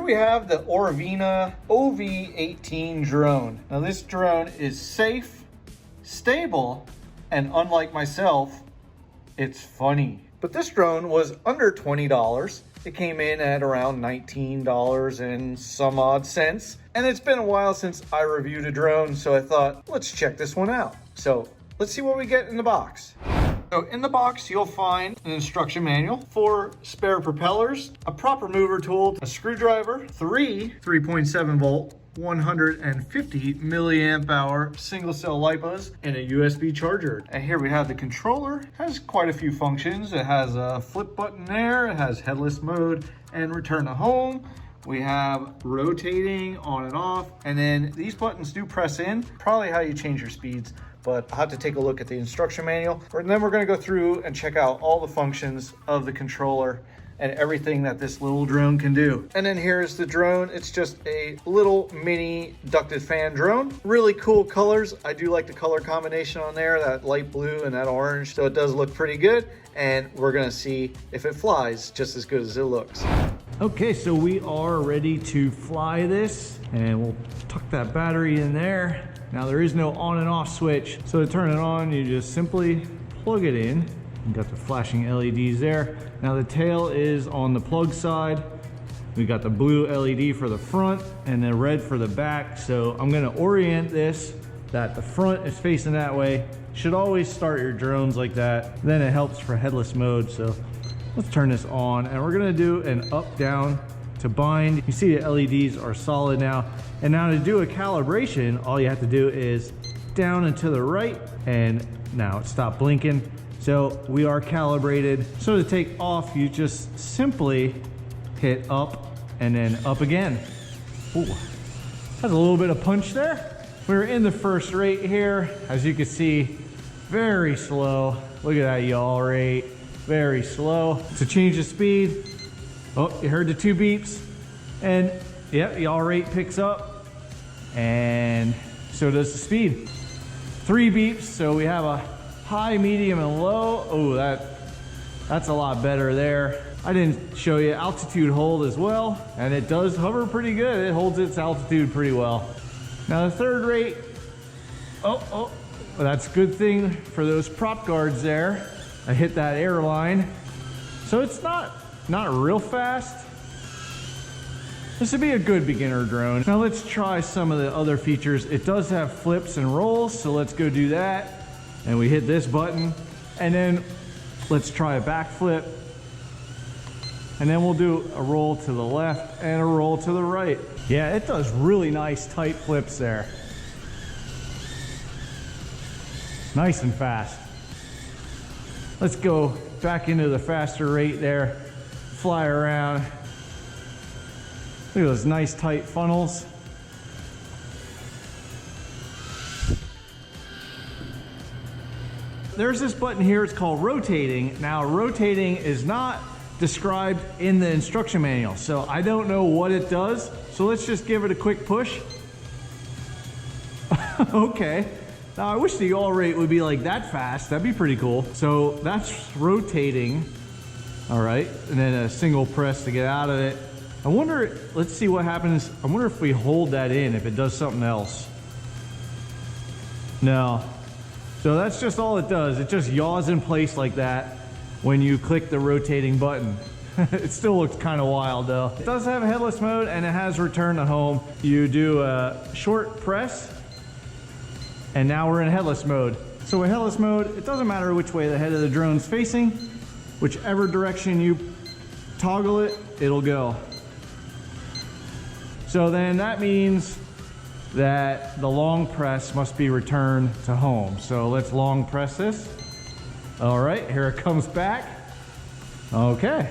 we have the ORVINA OV-18 drone. Now this drone is safe, stable, and unlike myself, it's funny. But this drone was under $20. It came in at around $19 and some odd cents. And it's been a while since I reviewed a drone, so I thought, let's check this one out. So let's see what we get in the box. So in the box, you'll find an instruction manual, 4 spare propellers, a proper mover tool, a screwdriver, 3 3.7 volt, 150 milliamp hour single cell LiPos, and a USB charger. And here we have the controller. It has quite a few functions. It has a flip button there. It has headless mode and return to home. We have rotating on and off. And then these buttons do press in, probably how you change your speeds, but I'll have to take a look at the instruction manual. And then we're gonna go through and check out all the functions of the controller and everything that this little drone can do. And then here's the drone. It's just a little mini ducted fan drone. Really cool colors. I do like the color combination on there, that light blue and that orange. So it does look pretty good. And we're gonna see if it flies just as good as it looks. Okay, so we are ready to fly this, and we'll tuck that battery in there. Now there is no on and off switch. So to turn it on, you just simply plug it in. You got the flashing LEDs there. Now the tail is on the plug side. We got the blue LED for the front and the red for the back. So I'm gonna orient this that the front is facing that way. Should always start your drones like that. Then it helps for headless mode. So let's turn this on, and we're gonna do an up down to bind. You see the LEDs are solid now. And now to do a calibration, all you have to do is down and to the right, and now it stopped blinking. So we are calibrated. So to take off, you just simply hit up and then up again. Ooh, has a little bit of punch there. We're in the first rate here. As you can see, very slow. Look at that yaw rate, very slow. To change the speed, oh, you heard the 2 beeps, and yep, yaw rate picks up, and so does the speed. 3 beeps, so we have a high, medium, and low. Oh, that's a lot better there. I didn't show you altitude hold as well, and it does hover pretty good. It holds its altitude pretty well. Now the 3rd rate, well, that's a good thing for those prop guards there. I hit that air line. So it's not real fast. This would be a good beginner drone. Now let's try some of the other features. It does have flips and rolls, so let's go do that. And we hit this button, and then let's try a backflip. And then we'll do a roll to the left and a roll to the right. Yeah, it does really nice tight flips there. Nice and fast. Let's go back into the faster rate there. Fly around. Look at those nice tight funnels. There's this button here, it's called rotating. Now rotating is not described in the instruction manual, so I don't know what it does. So let's just give it a quick push. Okay. Now I wish the yaw rate would be like that fast. That'd be pretty cool. So that's rotating. All right, and then a single press to get out of it. I wonder, let's see what happens. I wonder if we hold that in, if it does something else. No. So that's just all it does. It just yaws in place like that when you click the rotating button. It still looks kind of wild though. It does have a headless mode, and it has return to home. You do a short press, and now we're in headless mode. So in headless mode, it doesn't matter which way the head of the drone's facing. Whichever direction you toggle it, it'll go. So then that means that the long press must be returned to home. So let's long press this. All right, here it comes back. Okay.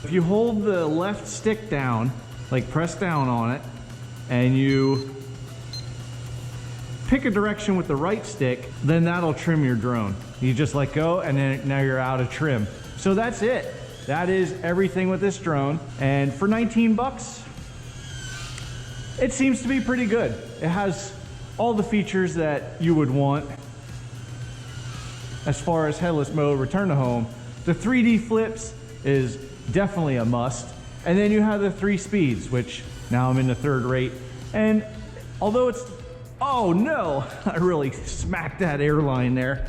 If you hold the left stick down, like press down on it, and you pick a direction with the right stick, then that'll trim your drone. You just let go, and then now you're out of trim. So that's it. That is everything with this drone. And for 19 bucks, it seems to be pretty good. It has all the features that you would want as far as headless mode, return to home. The 3D flips is definitely a must. And then you have the 3 speeds, which Now I'm in the third rate. And although it's, oh no, I really smacked that airline there.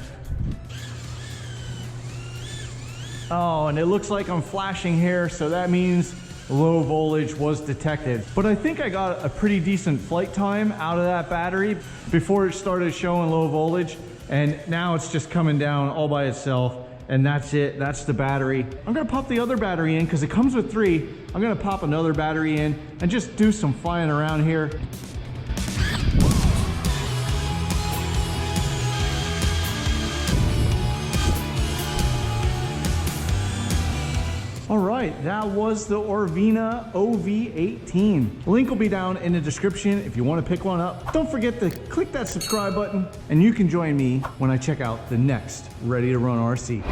Oh, and it looks like I'm flashing here, so that means low voltage was detected. But I think I got a pretty decent flight time out of that battery before it started showing low voltage. And now it's just coming down all by itself. And that's it, that's the battery. I'm gonna pop the other battery in because it comes with 3. I'm gonna pop another battery in and just do some flying around here. All right, that was the ORVINA OV-18. Link will be down in the description if you want to pick one up. Don't forget to click that subscribe button and you can join me when I check out the next Ready to Run RC.